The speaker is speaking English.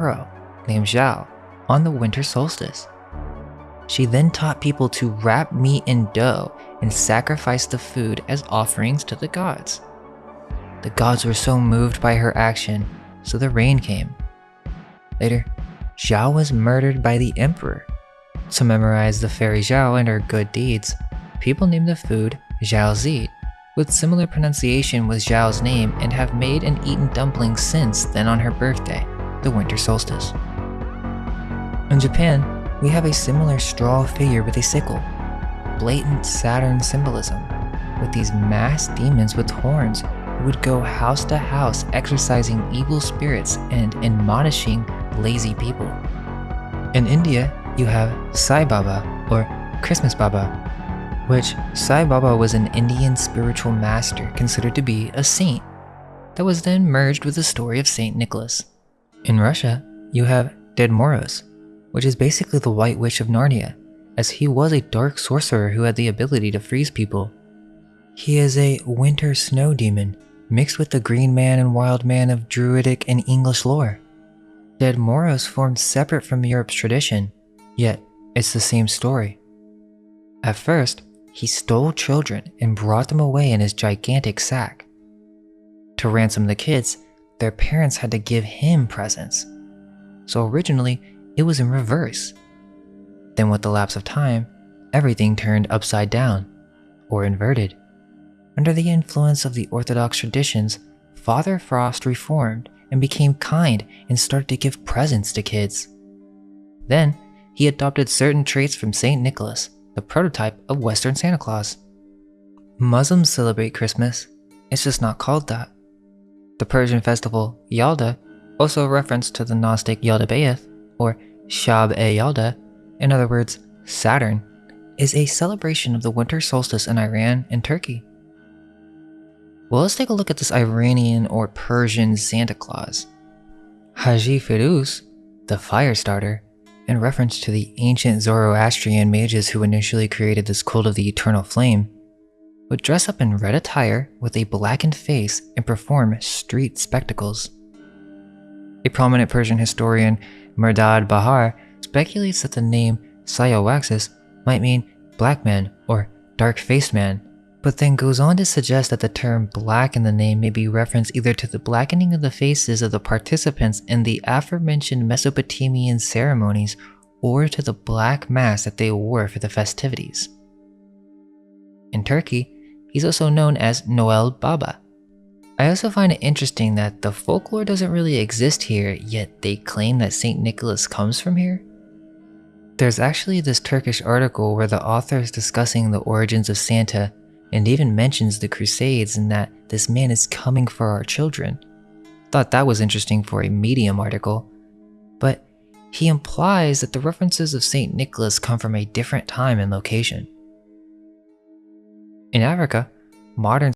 girl named Zhao on the winter solstice. She then taught people to wrap meat in dough and sacrifice the food as offerings to the gods. The gods were so moved by her action, so the rain came. Later, Zhao was murdered by the emperor. To memorize the fairy Zhao and her good deeds, people named the food Zhaozi, with similar pronunciation with Zhao's name, and have made and eaten dumplings since then on her birthday, the winter solstice. In Japan, we have a similar straw figure with a sickle, blatant Saturn symbolism, with these masked demons with horns who would go house to house exorcising evil spirits and admonishing lazy people. In India, you have Sai Baba, or Christmas Baba, which Sai Baba was an Indian spiritual master considered to be a saint that was then merged with the story of Saint Nicholas. In Russia, you have Ded Moroz, which is basically the White Witch of Narnia, as he was a dark sorcerer who had the ability to freeze people. He is a winter snow demon mixed with the Green Man and Wild Man of Druidic and English lore. Ded Moroz formed separate from Europe's tradition, yet it's the same story. At first, he stole children and brought them away in his gigantic sack. To ransom the kids, their parents had to give him presents. So originally, it was in reverse. Then with the lapse of time, everything turned upside down, or inverted. Under the influence of the Orthodox traditions, Father Frost reformed and became kind and started to give presents to kids. Then, he adopted certain traits from Saint Nicholas, the prototype of Western Santa Claus. Muslims celebrate Christmas, it's just not called that. The Persian festival Yalda, also a reference to the Gnostic Yaldabaoth, or Shab-e-Yalda, in other words, Saturn, is a celebration of the winter solstice in Iran and Turkey. Well, let's take a look at this Iranian or Persian Santa Claus. Haji Firuz, the fire starter, in reference to the ancient Zoroastrian mages who initially created this cult of the eternal flame, would dress up in red attire with a blackened face and perform street spectacles. A prominent Persian historian, Merdad Bahar, speculates that the name Sayawaxis might mean black man or dark-faced man, but then goes on to suggest that the term black in the name may be referenced either to the blackening of the faces of the participants in the aforementioned Mesopotamian ceremonies or to the black mask that they wore for the festivities. In Turkey, he's also known as Noel Baba. I also find it interesting that the folklore doesn't really exist here, yet they claim that Saint Nicholas comes from here. There's actually this Turkish article where the author is discussing the origins of Santa and even mentions the Crusades and that this man is coming for our children. Thought that was interesting for a Medium article, but he implies that the references of Saint Nicholas come from a different time and location. In Africa, modern